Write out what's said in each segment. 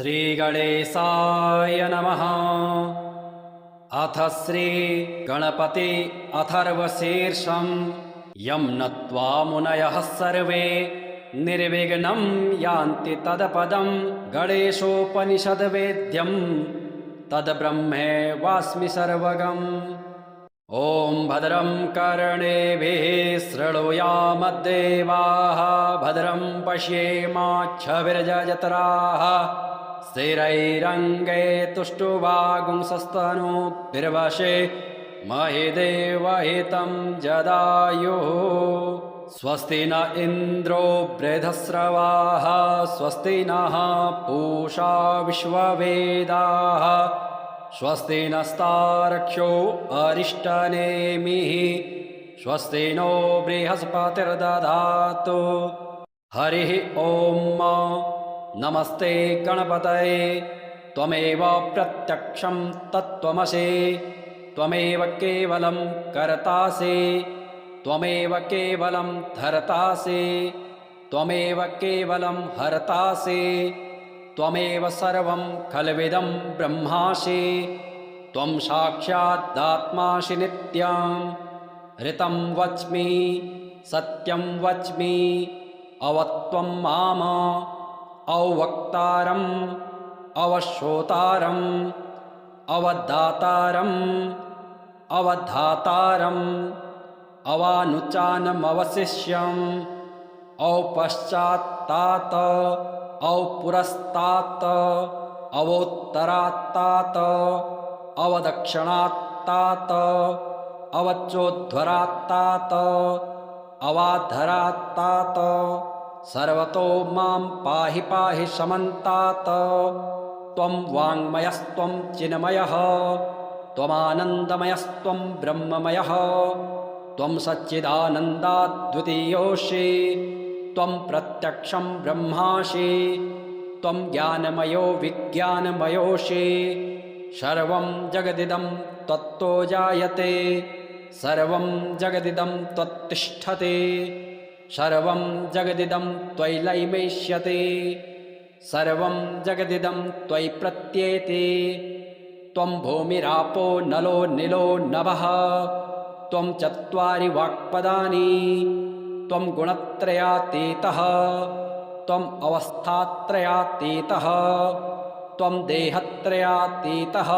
श्रीगणेशाय नमः। अथ श्रीगणपति अथर्वशीर्षं यं नत्वा मुनयः सर्वे निर्विघ्नं यान्ति तत्पदं गणेशोपनिषद्वेद्यं तद्ब्रह्मैवास्मि सर्वगम्। ॐ भद्रं कर्णेभिः शृणुयामद्देवाः भद्रं पश्येमाक्षभिर्यजत्राः स्थिरैरङ्गैः तुष्टुवागुंसस्तनूभिर्वशे महि देवहितं जदायुः। स्वस्ति न इन्द्रो वृद्धस्रवाः स्वस्ति नः पूषा विश्ववेदाः स्वस्ति नस्तार्क्ष्यो अरिष्टनेमिः स्वस्ति नो बृहस्पतिर्दधातु। हरिः ॐ नमस्ते गणपतये त्वमेव प्रत्यक्षं तत्त्वमसि त्वमेव केवलं कर्तासि त्वमेव केवलं धर्तासि त्वमेव केवलं हर्तासि त्वमेव सर्वं खल्विदं ब्रह्मासि त्वं साक्षादात्मासि नित्यं। ऋतं वच्मि सत्यं वच्मि अवत्वं माम अवक्तारम् अवश्रोतारम् अवदातारम् अवधातारम् अवानुचानमवशिष्यम् औपश्चात्तात औपुरस्तात् अवोत्तरात्तात् अवदक्षिणात्तात् अवचोद्धरात्तात् अवाधरात्तात् सर्वतो मां पाहि पाहि समन्तात्। त्वं वाङ्मयस्त्वं चिन्मयः त्वमानन्दमयस्त्वं ब्रह्ममयः त्वं सच्चिदानन्दाद्वितीयोऽसि त्वं प्रत्यक्षं ब्रह्मासि त्वं ज्ञानमयो विज्ञानमयोऽसि। सर्वं जगदिदं त्वत्तो जायते सर्वं जगदिदं त्वत्तिष्ठति सर्वं जगदिदं त्वयि लयमेष्यति सर्वं जगदिदं त्वयि प्रत्येति। त्वं भूमिरापो नलो निलो नभः त्वं चत्वारि वाक्पदानि त्वं गुणत्रयातीतः त्वं अवस्थात्रयातीतः त्वं देहत्रयातीतः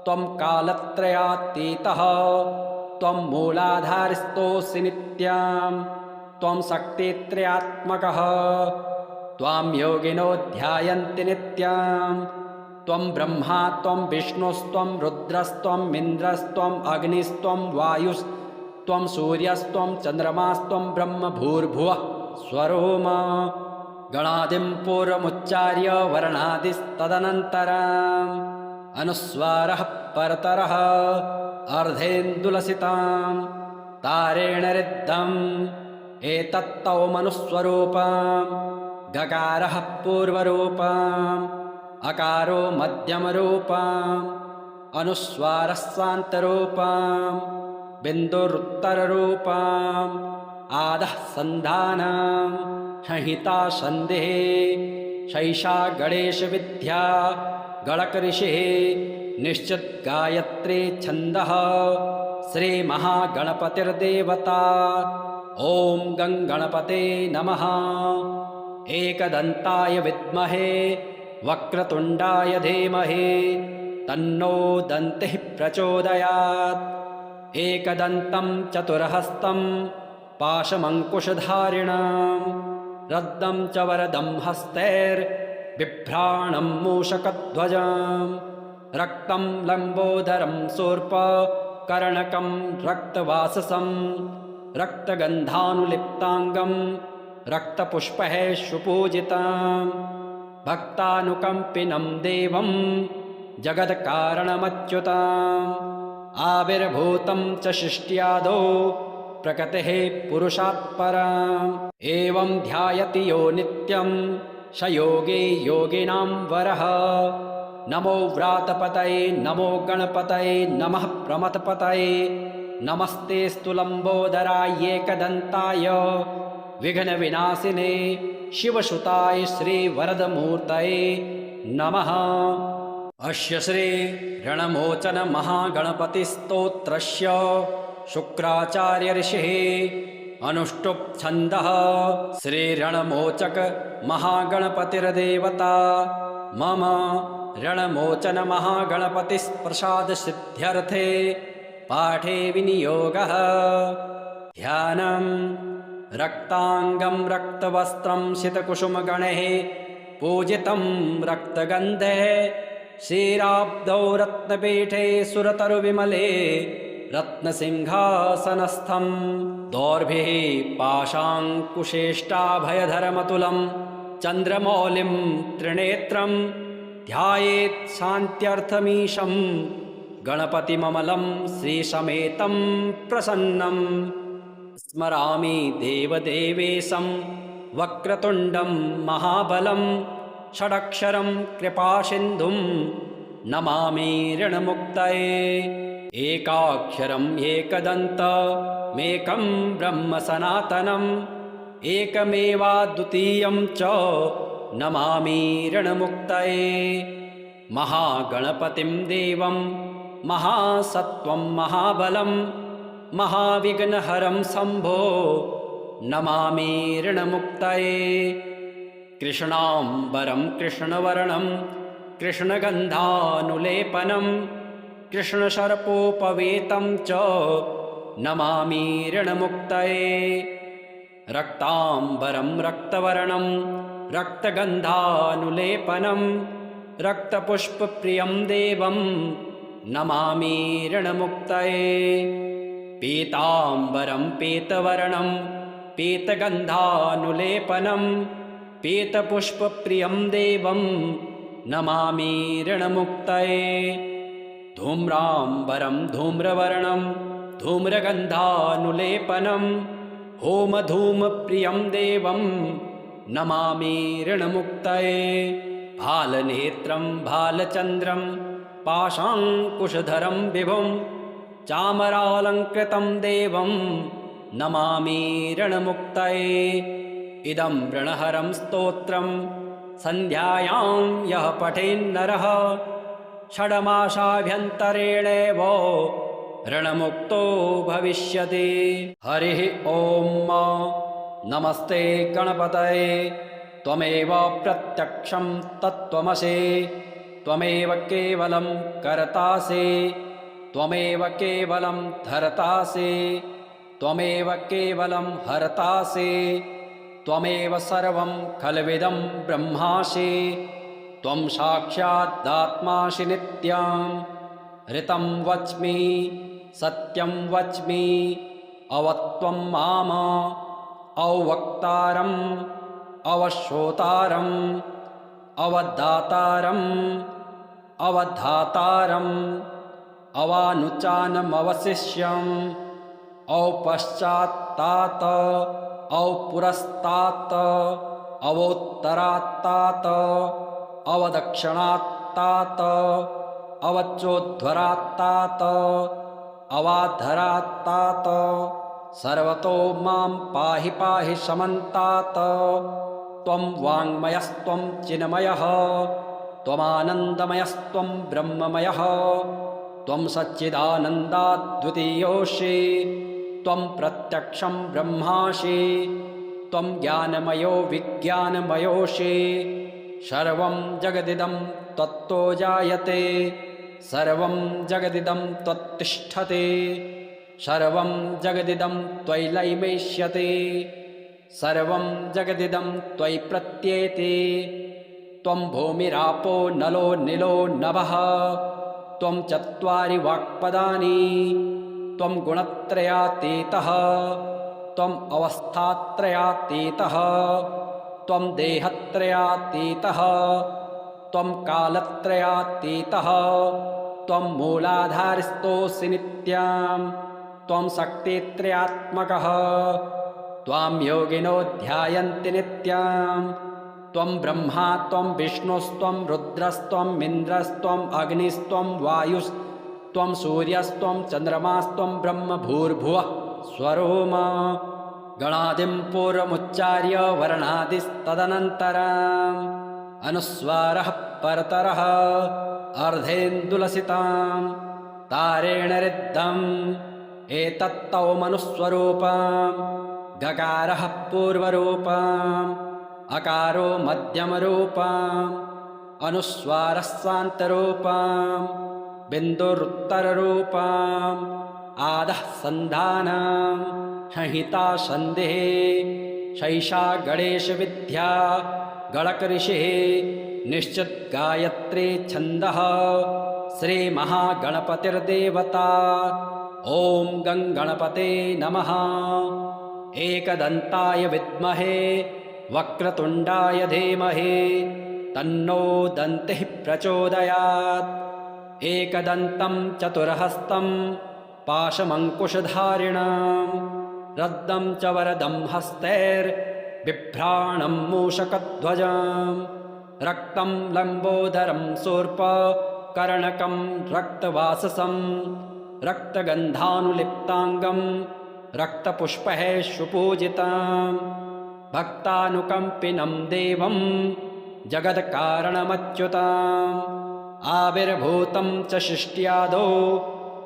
त्वं कालत्रयातीतः त्वं मूलाधारस्थोऽसि नित्यं त्वं शक्तित्रयात्मकः त्वां योगिनो ध्यायन्ति नित्यं। त्वं ब्रह्मा त्वं विष्णुस्त्वं रुद्रस्त्वम् इन्द्रस्त्वम् अग्निस्त्वं वायुस्त्वं सूर्यस्त्वं चन्द्रमास्त्वं ब्रह्म भूर्भुवः स्वरोम। गणादिं पूर्वमुच्चार्य वर्णादिस्तदनन्तरम् अनुस्वारः परतरः अर्धेन्दुलसितां तारेण रिद्धम् एतत्तौ मनुस्वरूपम्। गकारः पूर्वरूपम् अकारो मध्यमरूपम् अनुस्वारः स्वान्तरूपम् बिन्दुरुत्तररूपम् आदः सन्धानम् संहिता सन्धिः शैषा गणेशविद्या गणकऋषिः निश्चित गायत्री छन्दः श्रीमहागणपतिर्देवता। ॐ गङ्गणपते नमः। एकदन्ताय विद्महे वक्रतुण्डाय धीमहि तन्नो दन्तिः प्रचोदयात्। एकदन्तं चतुर्हस्तं पाशमङ्कुशधारिणं रद्दं च वरदं हस्तैर्बिभ्राणं मूषकध्वजं रक्तं लम्बोदरं शूर्पकर्णकं रक्तवाससं रक्तगन्धानुलिप्ताङ्गं रक्तपुष्पैः सुपूजितं भक्तानुकम्पिनं देवं जगत्कारणमच्युतम्। आविर्भूतं च सृष्ट्यादौ प्रकृतेः पुरुषात् परम्। एवं ध्यायति यो नित्यं स योगी योगिनां वरः। नमो व्रातपतये नमो गणपतये नमः प्रमथपतये नमस्तेऽस्तु लम्बोदराय एकदन्ताय विघ्नविनाशिने शिवसुताय श्रीवरदमूर्तये नमः। अस्य श्री ऋणमोचन महागणपतिस्तोत्रस्य शुक्राचार्य ऋषिः अनुष्टुप् छन्दः श्रीरणमोचक महागणपतिर्देवता। मम ऋणमोचन महागणपतिप्रसाद सिद्ध्यर्थे पाठे विनियोगः। ध्यानं रक्तांगं रक्तवस्त्रं सितकुसुमगणैः पूजितं रक्तगन्धे क्षीराब्धौ रत्नपीठे सुरतरुविमले रत्नसिंहासनस्थं दोर्भिः पाशाङ्कुशेष्टाभयधरमतुलं चन्द्रमौलिं त्रिनेत्रं ध्यायेत् शान्त्यर्थमीशं गणपतिममलं श्रीसमेतं प्रसन्नं। स्मरामि देवदेवेशं वक्रतुण्डं महाबलं षडक्षरं कृपासिन्धुं नमामि ऋणमुक्तये। एकाक्षरम् एकदन्तमेकं ब्रह्म सनातनम् एकमेवाद्वितीयं च नमामि ऋणमुक्तये। महागणपतिं देवं महासत्त्वं महाबलं महाविघ्नहरं शम्भो नमामि ऋणमुक्तये। कृष्णाम्बरं कृष्णवर्णं कृष्णगन्धानुलेपनं कृष्णसर्पोपवेतं च नमामि ऋणमुक्तये। रक्ताम्बरं रक्तवर्णं रक्तगन्धानुलेपनं रक्तपुष्पप्रियं देवं नमामि ऋणमुक्तये। पीताम्बरं पीतवर्णं पीतगन्धानुलेपनं पीतपुष्पप्रियं देवं नमामि ऋणमुक्तये। धूम्राम्बरं धूम्रवर्णं धूम्रगन्धानुलेपनं होमधूमप्रियं देवं नमामि ऋणमुक्तये। भालनेत्रं भालचन्द्रं पाशाङ्कुशधरं विभुं चामरालङ्कृतं देवं नमामि ऋणमुक्तये। इदं ऋणहरं स्तोत्रं सन्ध्यायां यः पठेन्नरः षड्मासाभ्यन्तरेणैव ऋणमुक्तो भविष्यति। हरिः ॐ नमस्ते गणपतये। त्वमेव प्रत्यक्षं तत्त्वमसि त्वमेव केवलं कर्तासि त्वमेव केवलं धर्तासि त्वमेव केवलं हर्तासि त्वमेव सर्वं खल्विदं ब्रह्मासि त्वं साक्षादात्मासि नित्यं। ऋतं वच्मि सत्यं वच्मि अवत्वं माम अवक्तारम् अवश्रोतारम् अवदातारम् अवधातारम् अवानुचानमवशिष्यम् औपश्चात्तात् औपुरस्तात् अवोत्तरात्तात् अवदक्षिणात्तात् अवचोद्धरात्तात् अवाधरात्तात् सर्वतो मां पाहि पाहि समन्तात्। त्वं वाङ्मयस्त्वं चिन्मयः त्वमानन्दमयस्त्वं ब्रह्ममयः त्वं सच्चिदानन्दाद्वितीयोऽसि त्वं प्रत्यक्षं ब्रह्मासि त्वं ज्ञानमयो विज्ञानमयोऽसि। सर्वं जगदिदं त्वत्तो जायते सर्वं जगदिदं त्वत्तिष्ठति सर्वं जगदिदं त्वयि लयमेष्यति सर्वं जगदिदं त्वयि प्रत्येति। त्वं भूमिरापो नलो निलो नभः त्वं चत्वारि वाक्पदानि त्वं गुणत्रयातीतः त्वम् अवस्थात्रयातीतः त्वं देहत्रयातीतः त्वं कालत्रयातीतः त्वं मूलाधारस्थोऽसि नित्यं त्वं शक्तित्रयात्मकः त्वां योगिनो ध्यायन्ति नित्यं। त्वं ब्रह्मा त्वं विष्णुस्त्वं रुद्रस्त्वम् इन्द्रस्त्वम् अग्निस्त्वं वायुस्त्वं सूर्यस्त्वं चन्द्रमास्त्वं ब्रह्म भूर्भुवः स्वरोम गणादिं पूर्वमुच्चार्य वर्णादिस्तदनन्तरम् अनुस्वारः परतरः अर्धेन्दुलसितां तारेण रिद्धम् एतत्तौ मनुस्वरूपम् गकारः पूर्वरूपम् अकारो मध्यमरूपम् अनुस्वारः स्वान्तरूपम् बिन्दुरुत्तररूपम् आदः सन्धानं संहिता सन्धिः शैषा गणेशविद्या गणकऋषिः निश्चित गायत्री छन्दः श्रीमहागणपतिर्देवता। ॐ गङ्गणपते नमः। एकदन्ताय विद्महे वक्रतुण्डाय धीमहि तन्नो दन्तिः प्रचोदयात्। एकदन्तं चतुर्हस्तं पाशमङ्कुशधारिणं रद्दं च वरदं हस्तैर्बिभ्राणं मूषकध्वजं रक्तं लम्बोदरं शूर्पकर्णकं रक्तवाससं रक्तगन्धानुलिप्ताङ्गं रक्तपुष्पैः सुपूजितं भक्तानुकम्पिनं देवं जगत्कारणमच्युतम् आविर्भूतं च सृष्ट्यादौ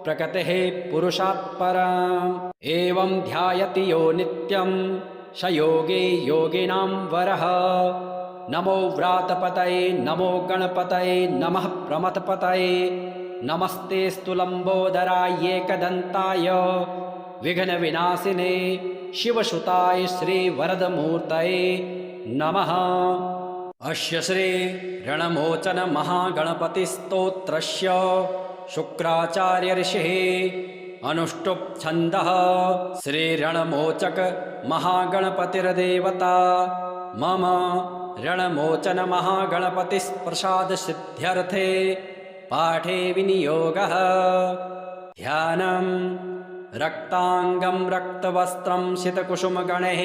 प्रकृतेः पुरुषात् परम् एवं ध्यायति यो नित्यं स योगी योगिनां वरः। नमो व्रातपतये नमो गणपतये नमः प्रमथपतये नमस्तेऽस्तु लम्बोदराय एकदन्ताय विघ्नविनाशिने शिवसुताय श्रीवरदमूर्तये नमः। अस्य श्री ऋणमोचन महागणपतिस्तोत्रस्य शुक्राचार्य ऋषिः अनुष्टुप् छन्दः श्रीरणमोचक महागणपतिर्देवता। मम ऋणमोचन महागणपतिप्रसाद सिद्ध्यर्थे पाठे विनियोगः। ध्यानं रक्ताङ्गं रक्तवस्त्रं शितकुसुमगणैः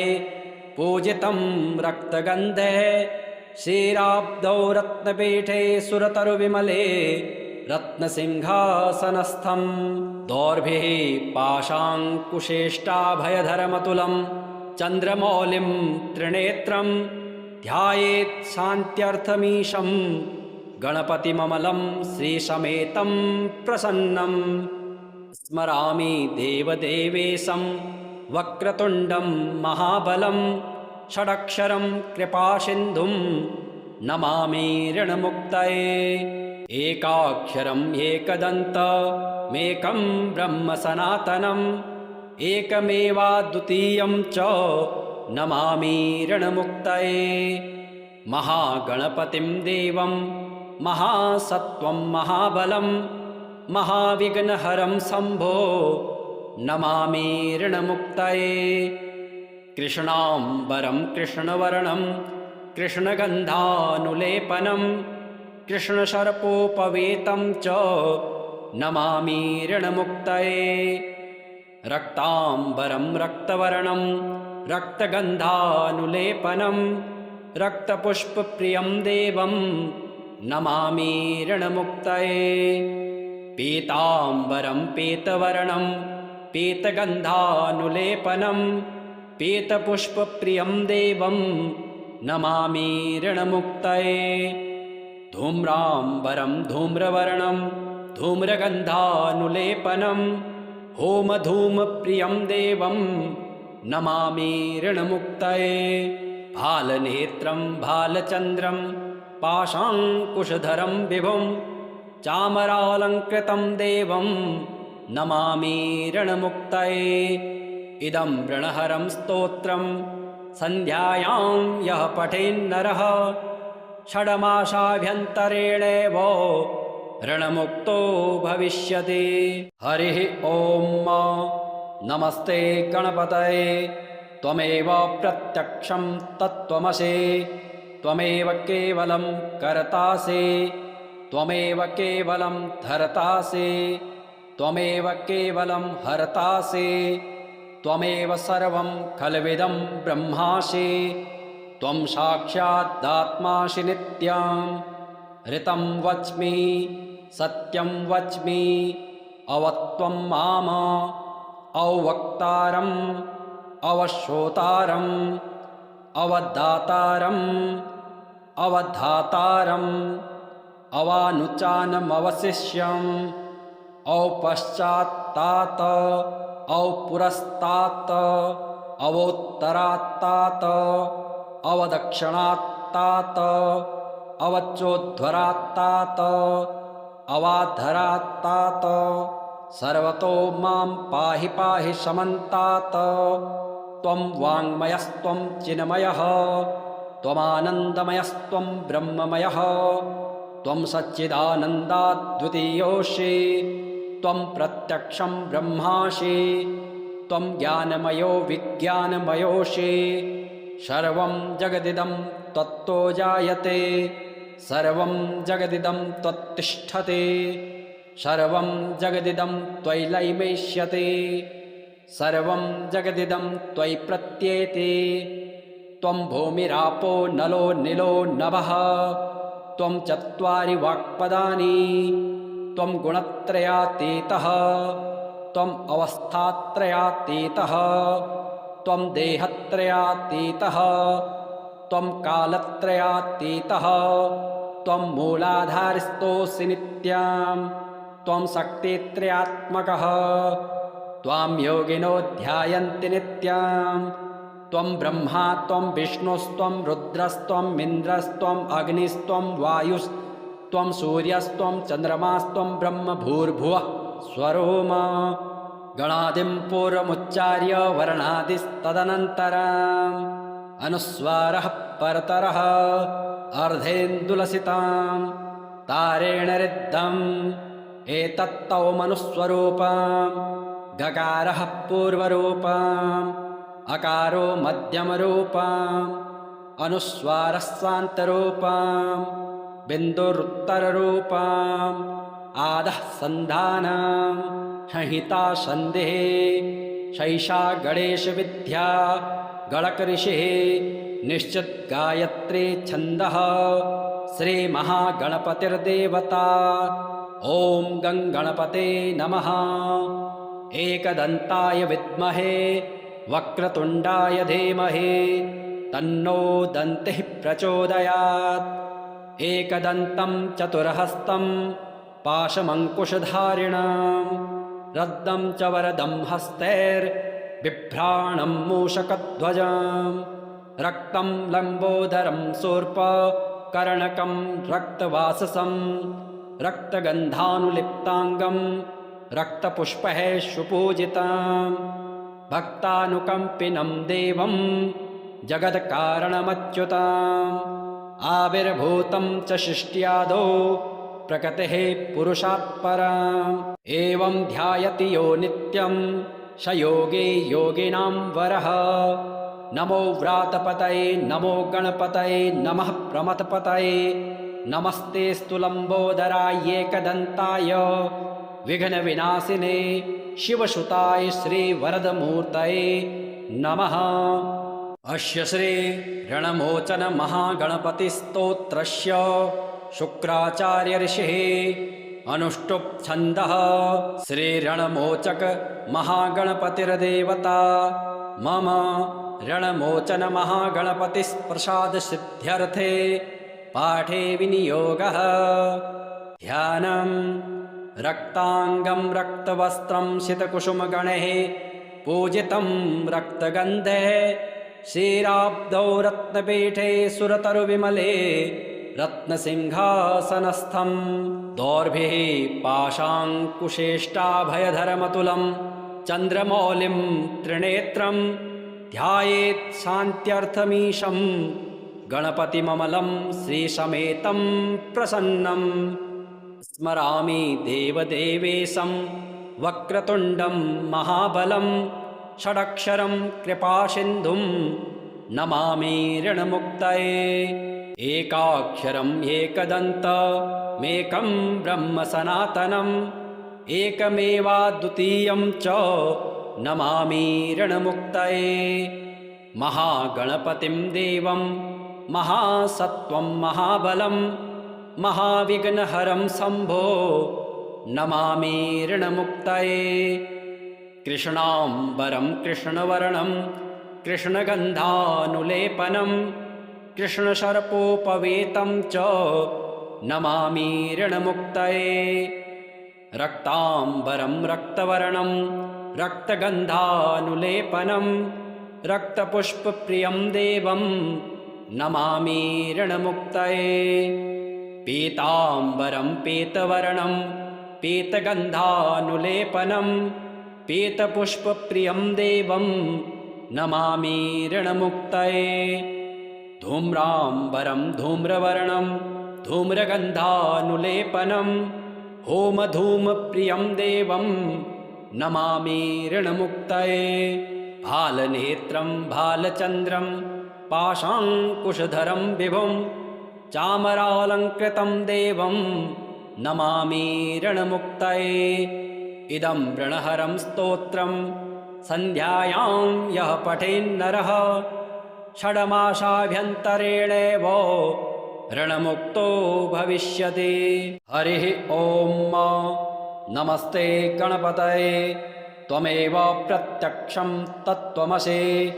पूजितं रक्तगन्धे क्षीराब्धौ रत्नपीठे सुरतरुविमले रत्नसिंहासनस्थं दोर्भिः पाशाङ्कुशेष्टाभयधरमतुलं चन्द्रमौलिं त्रिनेत्रं ध्यायेत् शान्त्यर्थमीशं गणपतिममलं श्रीसमेतं प्रसन्नं स्मरामि देवदेवेशं वक्रतुण्डं महाबलं षडक्षरं कृपासिन्धुं नमामि ऋणमुक्तये। एकाक्षरम् एकदन्तमेकं ब्रह्म सनातनम् एकमेवाद्वितीयं च नमामि ऋणमुक्तये। महागणपतिं देवं महासत्त्वं महाबलं महाविघ्नहरं शम्भो नमामि ऋणमुक्तये। कृष्णाम्बरं कृष्णवर्णं कृष्णगन्धानुलेपनं कृष्णसर्पोपवेतं च नमामि ऋणमुक्तये। रक्ताम्बरं रक्तवर्णं रक्तगन्धानुलेपनं रक्तपुष्पप्रियं देवं नमामि ऋणमुक्तये। पीताम्बरं पीतवर्णं पीतगन्धानुलेपनं पीतपुष्पप्रियं देवं नमामि ऋणमुक्तये। धूम्राम्बरं धूम्रवर्णं धूम्रगन्धानुलेपनं होमधूमप्रियं देवं नमामि ऋणमुक्तये। भालनेत्रं भालचन्द्रं पाशाङ्कुशधरं विभुं चामरालङ्कृतं देवं नमामि ऋणमुक्तये। इदं ऋणहरं स्तोत्रं सन्ध्यायां यः पठेन्नरः षड्मासाभ्यन्तरेणैव ऋणमुक्तो भविष्यति। हरिः ॐ नमस्ते गणपतये। त्वमेव प्रत्यक्षं तत्त्वमसि त्वमेव केवलं कर्तासि त्वमेव केवलं धर्तासि त्वमेव केवलं हर्तासि त्वमेव सर्वं खल्विदं ब्रह्मासि त्वं साक्षादात्मासि नित्यं। ऋतं वच्मि सत्यं वच्मि अवत्वं माम अवक्तारम् अवश्रोतारम् अवदातारम् अवधातारम् अवानुचानमवशिष्यम् औपश्चात्तात औपुरस्तात् अवोत्तरात्तात अवदक्षिणात्तात अवचोद्धरात्तात अवाधरात्तात सर्वतो मां पाहि पाहि समन्तात् त्वं वाङ्मयस्त्वं चिन्मयः त्वमानन्दमयस्त्वं ब्रह्ममयः त्वं सच्चिदानन्दाद्वितीयोऽसि त्वं प्रत्यक्षं ब्रह्मासि त्वं ज्ञानमयो विज्ञानमयोऽसि सर्वं जगदिदं त्वत्तो जायते सर्वं जगदिदं त्वत्तिष्ठति सर्वं जगदिदं त्वयि लयमेष्यति सर्वं जगदिदं त्वयि प्रत्येति त्वं भूमिरापो नलो निलो नभः त्वं चत्वारि वाक्पदानि त्वं गुणत्रयातीतः त्वम् अवस्थात्रयातीतः त्वं देहत्रयातीतः त्वं कालत्रयातीतः त्वं मूलाधारस्थोऽसि नित्यं त्वं शक्तित्रयात्मकः त्वां योगिनो ध्यायन्ति नित्यं त्वं ब्रह्मा त्वं विष्णुस्त्वं रुद्रस्त्वम् इन्द्रस्त्वम् अग्निस्त्वं वायुस्त्वं सूर्यस्त्वं चन्द्रमास्त्वं ब्रह्म भूर्भुवः स्वरोमा गणादिं पूर्वमुच्चार्य वर्णादिस्तदनन्तरम् अनुस्वारः परतरः अर्धेन्दुलसितां तारेण रिद्धम् एतत्तौ मनुस्वरूपम् गकारः पूर्वरूपम् अकारो मध्यमरूपम् अनुस्वारः स्वान्तरूपम् बिन्दुरुत्तररूपम् आदः सन्धानं संहिता सन्धिः शैषा गणेशविद्या गणकऋषिः निश्चित गायत्री छन्दः श्रीमहागणपतिर्देवता ॐ गङ्गणपते नमः। एकदन्ताय विद्महे वक्रतुण्डाय धीमहि तन्नो दन्तिः प्रचोदयात्। एकदन्तं चतुर्हस्तं पाशमङ्कुशधारिणं रद्दं च वरदं हस्तैर्बिभ्राणं मूषकध्वजं रक्तं लम्बोदरं शूर्पकर्णकं रक्तवाससं रक्तगन्धानुलिप्ताङ्गं रक्तपुष्पैः सुपूजितं भक्तानुकम्पिनं देवं जगत्कारणमच्युतम् आविर्भूतं च सृष्ट्यादौ प्रकृतेः पुरुषात् परम् एवं ध्यायति यो नित्यं स योगी योगिनां वरः। नमो व्रातपतये नमो गणपतये नमः प्रमथपतये नमस्तेऽस्तु लम्बोदराय एकदन्ताय विघ्नविनाशिने शिवसुताय श्रीवरदमूर्तये नमः। अस्य श्री ऋणमोचन महागणपतिस्तोत्रस्य शुक्राचार्य ऋषिः अनुष्टुप् छन्दः श्रीरणमोचक महागणपतिर्देवता मम ऋणमोचन महागणपतिप्रसाद सिद्ध्यर्थे पाठे विनियोगः। ध्यानं रक्ताङ्गं रक्तवस्त्रं सितकुसुमगणैः पूजितं रक्तगन्धे क्षीराब्धौ रत्नपीठे सुरतरुविमले रत्नसिंहासनस्थं दोर्भिः पाशाङ्कुशेष्टाभयधरमतुलं चन्द्रमौलिं त्रिनेत्रं ध्यायेत् शान्त्यर्थमीशं गणपतिममलं श्रीसमेतं प्रसन्नं स्मरामि देवदेवेशं वक्रतुण्डं महाबलं षडक्षरं कृपासिन्धुं नमामि ऋणमुक्तये एकाक्षरम् एकदन्तमेकं ब्रह्म सनातनम् एकमेवाद्वितीयं च नमामि ऋणमुक्तये महागणपतिं देवं महासत्त्वं महाबलं महाविघ्नहरं शम्भो नमामि ऋणमुक्तये कृष्णाम्बरं कृष्णवर्णं कृष्णगन्धानुलेपनं कृष्णसर्पोपवेतं च नमामि ऋणमुक्तये। रक्ताम्बरं रक्तवर्णं रक्तगन्धानुलेपनं रक्तपुष्पप्रियं देवं नमामि ऋणमुक्तये। पीताम्बरं पीतवर्णं पीतगन्धानुलेपनं पीतपुष्पप्रियं देवं नमामि ऋणमुक्तये। धूम्राम्बरं धूम्रवर्णं धूम्रगन्धानुलेपनं होमधूमप्रियं देवं नमामि ऋणमुक्तये। भालनेत्रं भालचन्द्रं पाशाङ्कुशधरं विभुं चामरालङ्कृतं देवं नमामि ऋणमुक्तये। इदं ऋणहरं स्तोत्रं सन्ध्यायां यः पठेन्नरः षड्मासाभ्यन्तरेणैव ऋणमुक्तो भविष्यति। हरिः ॐ। नमस्ते गणपतये। त्वमेव प्रत्यक्षं तत्त्वमसि।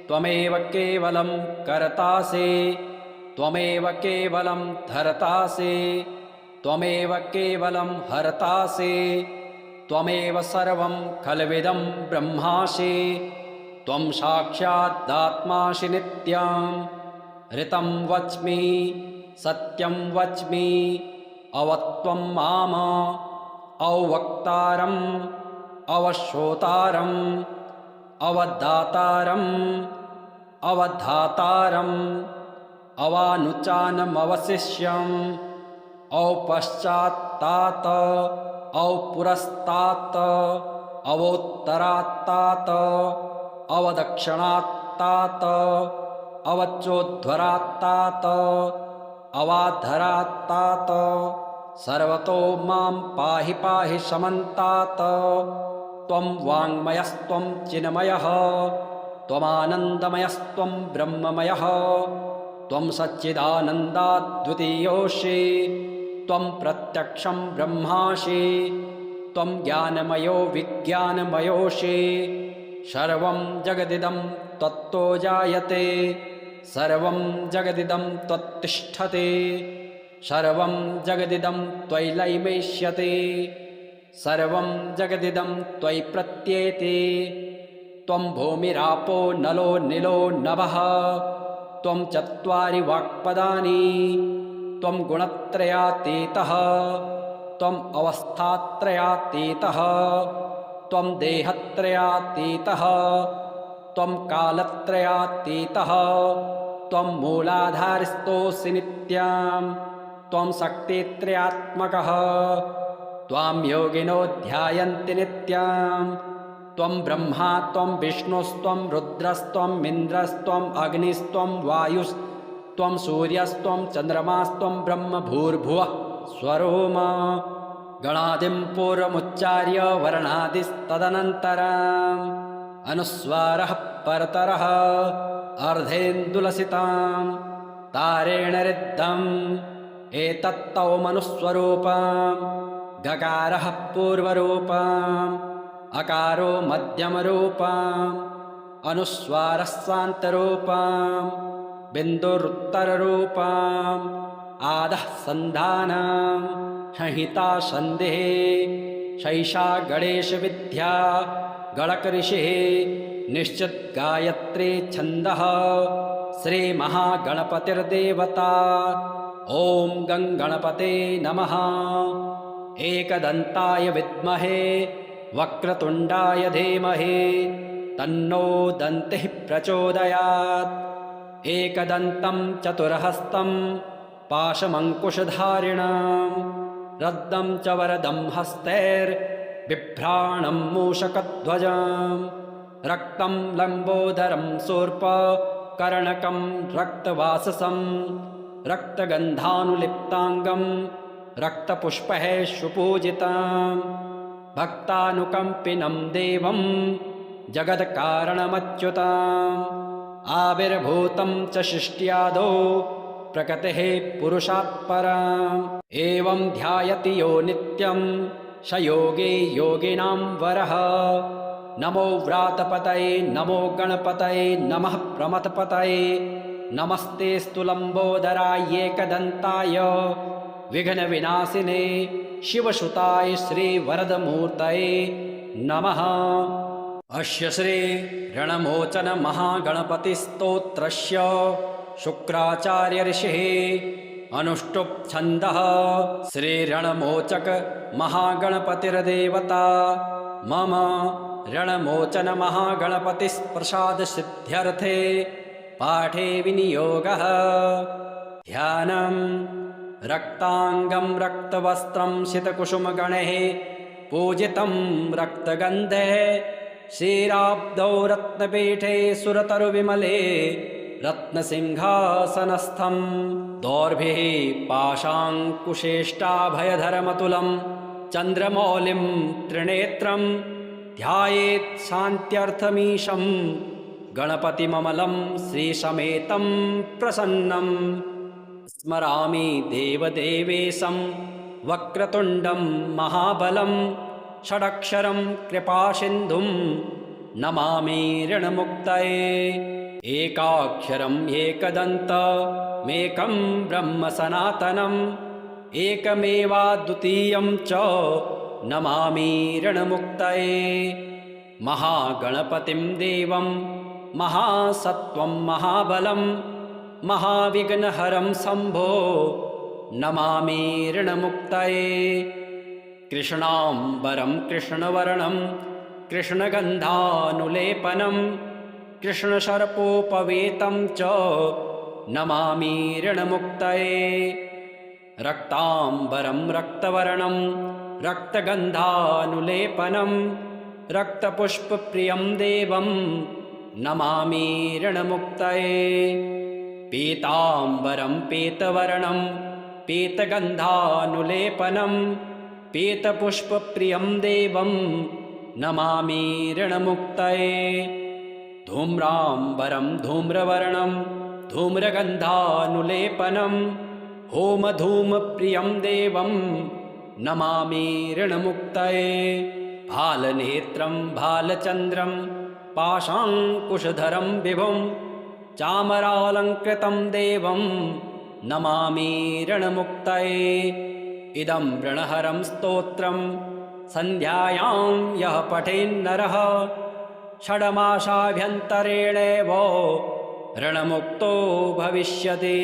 त्वमेव केवलं कर्तासि। त्वमेव केवलं धर्तासि। त्वमेव केवलं हर्तासि। त्वमेव सर्वं खल्विदं ब्रह्मासि। त्वं साक्षादात्मासि नित्यं। ऋतं वच्मि सत्यं वच्मि अवत्वं माम अवक्तारम् अवश्रोतारम् अवदातारम् अवधातारम् अवानुचानमवशिष्यम् औपश्चात्तात औपुरस्तात् अवोत्तरात्तात अवदक्षिणात्तात अवचोद्धरात्तात अवाधरात्तात सर्वतो मां पाहि पाहि समन्तात्। त्वं वाङ्मयस्त्वं चिन्मयः त्वमानन्दमयस्त्वं ब्रह्ममयः त्वं सच्चिदानन्दाद्वितीयोऽसि। त्वं प्रत्यक्षं ब्रह्मासि। त्वं ज्ञानमयो विज्ञानमयोऽसि। सर्वं जगदिदं त्वत्तो जायते। सर्वं जगदिदं त्वत्तिष्ठति। सर्वं जगदिदं त्वयि लयमेष्यति। सर्वं जगदिदं त्वयि प्रत्येति। त्वं भूमिरापो नलो निलो नभः। त्वं चत्वारि वाक्पदानि। त्वं गुणत्रयातीतः। त्वं अवस्थात्रयातीतः। त्वं देहत्रयातीतः। त्वं कालत्रयातीतः। त्वं मूलाधारस्थोऽसि नित्यं। त्वं शक्तित्रयात्मकः। त्वां योगिनो ध्यायन्ति नित्यं। त्वं ब्रह्मा त्वं विष्णुस्त्वं रुद्रस्त्वं इन्द्रस्त्वं अग्निस्त्वं वायुस्त्वं सूर्यस्त्वं चन्द्रमास्त्वं ब्रह्म भूर्भुवः स्वरोम। गणादिं पूर्वमुच्चार्य वर्णादिस्तदनन्तरम् अनुस्वारः परतरः अर्धेन्दुलसितां तारेण रिद्धम् एतत्तौ मनुस्वरूपम्। गकारः पूर्वरूपम् अकारो मध्यमरूपम् अनुस्वारः शान्तरूपम् बिन्दुरुत्तररूपम् आदः सन्धानं संहिता सन्धिः शैषा गणेशविद्या गणकऋषिः निश्चित गायत्री छन्दः श्रीमहागणपतिर्देवता। ॐ गङ्गणपते नमः। एकदन्ताय विद्महे वक्रतुण्डाय धीमहि तन्नो दन्तिः प्रचोदयात्। एकदन्तं चतुर्हस्तं पाशमङ्कुशधारिणं रद्दं च वरदं हस्तैर्बिभ्राणं मूषकध्वजं रक्तं लम्बोदरं शूर्पकर्णकं रक्तवाससं रक्तगन्धानुलिप्ताङ्गं रक्तपुष्पैः सुपूजितं भक्तानुकम्पिनं देवं जगत्कारणमच्युतम् आविर्भूतं च सृष्ट्यादौ प्रकृतेः पुरुषात् परम्। एवं ध्यायति यो नित्यं स योगी योगिनां वरः नमो व्रातपतये नमो गणपतये नमः प्रमथपतये नमस्तेऽस्तु लम्बोदराय एकदन्ताय विघ्नविनाशिने शिवसुताय श्रीवरदमूर्तये नमः। अस्य श्री ऋणमोचन महागणपतिस्तोत्रस्य शुक्राचार्य ऋषिः अनुष्टुप् छन्दः श्रीरणमोचक महागणपतिर्देवता मम ऋणमोचन महागणपतिप्रसाद सिद्ध्यर्थे पाठे विनियोगः। ध्यानं रक्तांगं रक्तवस्त्रं सितकुसुमगणैः पूजितं रक्तगन्धे क्षीराब्धौ रत्नपीठे सुरतरुविमले रत्नसिंहासनस्थं दोर्भिः पाशाङ्कुशेष्टाभयधरमतुलं चन्द्रमौलिं त्रिनेत्रं ध्यायेत् शान्त्यर्थमीशं गणपतिममलं श्रीसमेतं प्रसन्नं स्मरामि देवदेवेशं वक्रतुण्डं महाबलं षडक्षरं कृपासिन्धुं नमामि ऋणमुक्तये एकाक्षरम् एकदन्तमेकं ब्रह्म सनातनम् एकमेवाद्वितीयं च नमामि ऋणमुक्तये महागणपतिं देवं महासत्त्वं महाबलं महाविघ्नहरं शम्भो नमामि ऋणमुक्तये कृष्णाम्बरं कृष्णवर्णं कृष्णगन्धानुलेपनं कृष्णसर्पोपवेतं च नमामि ऋणमुक्तये रक्ताम्बरं रक्तवर्णं रक्तगन्धानुलेपनं रक्तपुष्पप्रियं देवं नमामि ऋणमुक्तये पीताम्बरं पीतवर्णं पीतगन्धानुलेपनं पीतपुष्पप्रियं देवं नमामि ऋणमुक्तये धूम्राम्बरं धूम्रवर्णं धूम्रगन्धानुलेपनं होमधूमप्रियं देवं नमामि ऋणमुक्तये भालनेत्रं भालचन्द्रं पाशाङ्कुशधरं विभुं चामरालङ्कृतं देवं नमामि ऋणमुक्तये इदं ऋणहरं स्तोत्रं सन्ध्यायां यः पठेन्नरः षड्मासाभ्यन्तरेणैव ऋणमुक्तो भविष्यति।